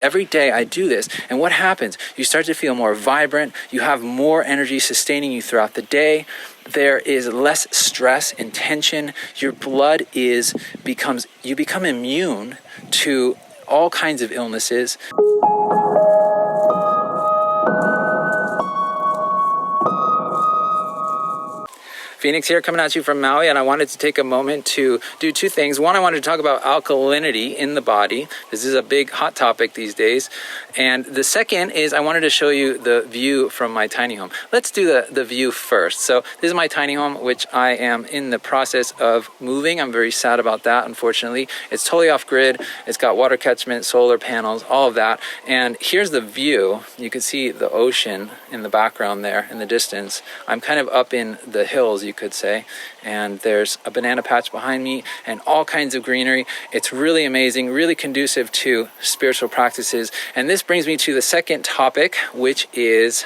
Every day I do this, and what happens? You start to feel more vibrant, you have more energy sustaining you throughout the day, there is less stress and tension, your blood you become immune to all kinds of illnesses. Phoenix here, coming at you from Maui, and I wanted to take a moment to do two things. One, I wanted to talk about alkalinity in the body. This is a big hot topic these days. And the second is I wanted to show you the view from my tiny home. Let's do the view first. So this is my tiny home, which I am in the process of moving. I'm very sad about that, unfortunately. It's totally off grid. It's got water catchment, solar panels, all of that. And here's the view. You can see the ocean in the background there in the distance. I'm kind of up in the hills, you could say, and there's a banana patch behind me and all kinds of greenery. It's really amazing, really conducive to spiritual practices. And this brings me to the second topic, which is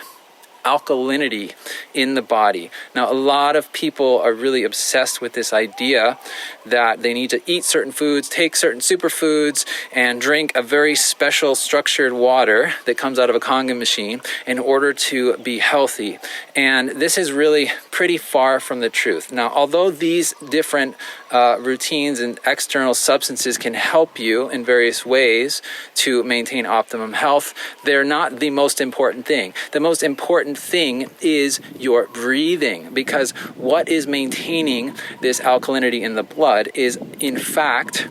alkalinity in the body. Now, a lot of people are really obsessed with this idea that they need to eat certain foods, take certain superfoods, and drink a very special structured water that comes out of a Kangen machine in order to be healthy. And this is really pretty far from the truth. Now, although these different routines and external substances can help you in various ways to maintain optimum health, they're not the most important thing. The most important thing is your breathing, because what is maintaining this alkalinity in the blood is, in fact,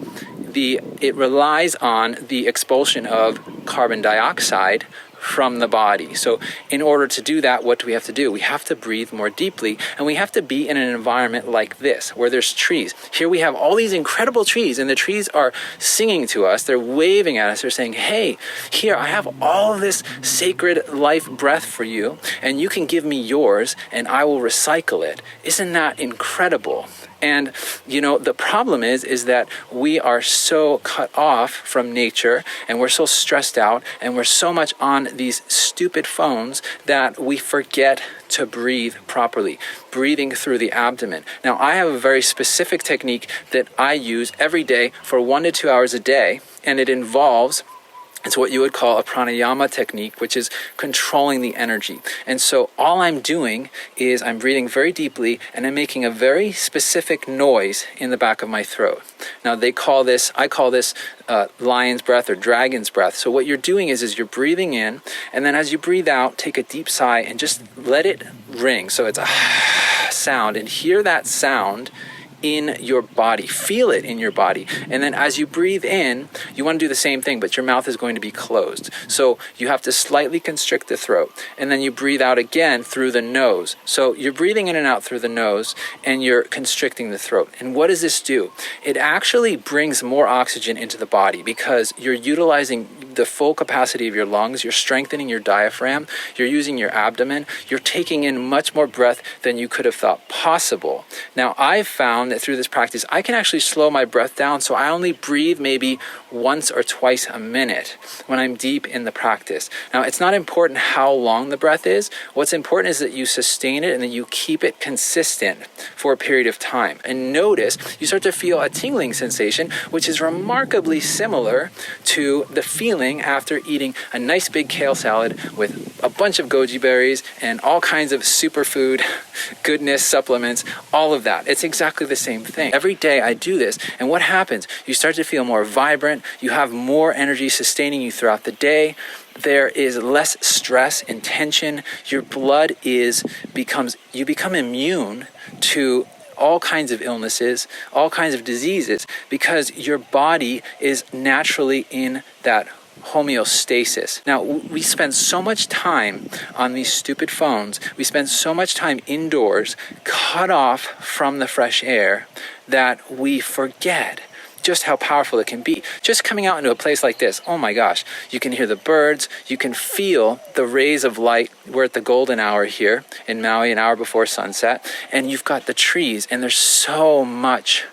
it relies on the expulsion of carbon dioxide from the body. So in order to do that, what do we have to do? We have to breathe more deeply, and we have to be in an environment like this, where there's trees. Here we have all these incredible trees, and the trees are singing to us. They're waving at us. They're saying, hey, here, I have all this sacred life breath for you, and you can give me yours, and I will recycle it. Isn't that incredible? And, you know, the problem is that we are so cut off from nature, and we're so stressed out, and we're so much on these stupid phones that we forget to breathe properly, breathing through the abdomen. Now, I have a very specific technique that I use every day for 1 to 2 hours a day, and it involves, it's what you would call a pranayama technique, which is controlling the energy. And so all I'm doing is I'm breathing very deeply, and I'm making a very specific noise in the back of my throat. Now I call this lion's breath or dragon's breath. So what you're doing is you're breathing in, and then as you breathe out, take a deep sigh and just let it ring. So it's a sound, and hear that sound in your body. Feel it in your body. And then as you breathe in, you want to do the same thing, but your mouth is going to be closed. So you have to slightly constrict the throat. And then you breathe out again through the nose. So you're breathing in and out through the nose, and you're constricting the throat. And what does this do? It actually brings more oxygen into the body, because you're utilizing the full capacity of your lungs, you're strengthening your diaphragm, you're using your abdomen, you're taking in much more breath than you could have thought possible. Now, I've found that through this practice, I can actually slow my breath down, so I only breathe maybe once or twice a minute when I'm deep in the practice. Now, it's not important how long the breath is. What's important is that you sustain it and that you keep it consistent for a period of time. And notice, you start to feel a tingling sensation, which is remarkably similar to the feeling after eating a nice big kale salad with a bunch of goji berries and all kinds of superfood goodness supplements, all of that. It's exactly the same thing. Every day I do this, and what happens? You start to feel more vibrant, you have more energy sustaining you throughout the day, there is less stress and tension, your blood you become immune to all kinds of illnesses, all kinds of diseases, because your body is naturally in that homeostasis. Now, we spend so much time on these stupid phones, we spend so much time indoors, cut off from the fresh air, that we forget just how powerful it can be. Just coming out into a place like this, oh my gosh, you can hear the birds, you can feel the rays of light. We're at the golden hour here in Maui, an hour before sunset, and you've got the trees, and there's so much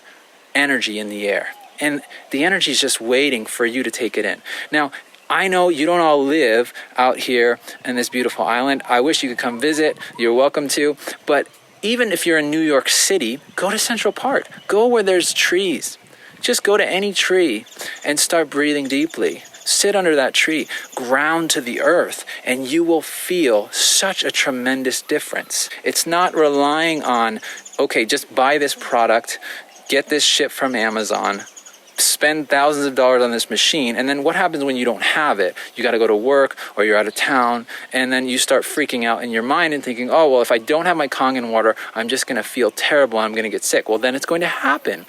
energy in the air. And the energy is just waiting for you to take it in. Now, I know you don't all live out here in this beautiful island. I wish you could come visit. You're welcome to. But even if you're in New York City, go to Central Park. Go where there's trees. Just go to any tree and start breathing deeply. Sit under that tree, ground to the earth, and you will feel such a tremendous difference. It's not relying on, okay, just buy this product, get this ship from Amazon, spend thousands of dollars on this machine, and then what happens when you don't have it? You got to go to work, or you're out of town, and then you start freaking out in your mind and thinking, oh, well, if I don't have my Kangen water, I'm just going to feel terrible, I'm going to get sick. Well, then it's going to happen.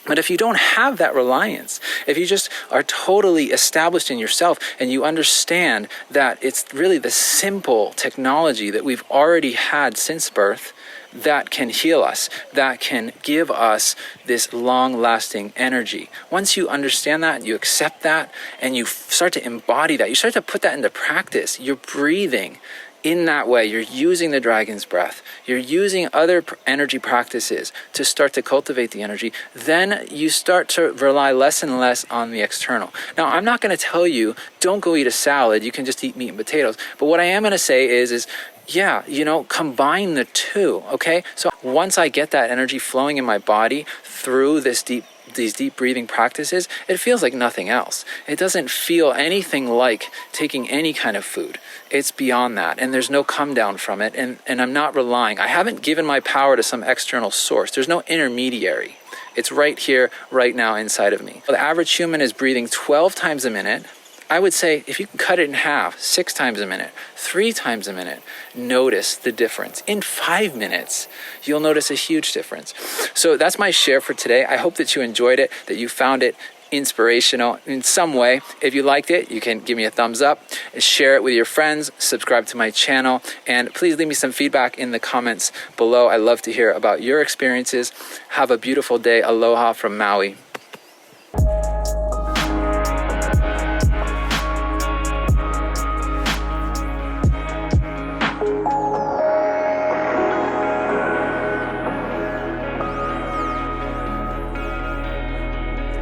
But if you don't have that reliance, if you just are totally established in yourself and you understand that it's really the simple technology that we've already had since birth that can heal us, that can give us this long-lasting energy. Once you understand that, you accept that, and you start to embody that, you start to put that into practice, you're breathing in that way, you're using the dragon's breath, you're using other energy practices to start to cultivate the energy, then you start to rely less and less on the external. Now, I'm not going to tell you, don't go eat a salad, you can just eat meat and potatoes. But what I am going to say is yeah, combine the two, okay? So once I get that energy flowing in my body through these deep breathing practices, it feels like nothing else. It doesn't feel anything like taking any kind of food. It's beyond that, and there's no come down from it, and I'm not relying. I haven't given my power to some external source. There's no intermediary. It's right here, right now inside of me. The average human is breathing 12 times a minute. I would say if you can cut it in half, 6 times a minute, 3 times a minute, notice the difference. In 5 minutes, you'll notice a huge difference. So that's my share for today. I hope that you enjoyed it, that you found it inspirational in some way. If you liked it, you can give me a thumbs up, share it with your friends, subscribe to my channel, and please leave me some feedback in the comments below. I love to hear about your experiences. Have a beautiful day. Aloha from Maui.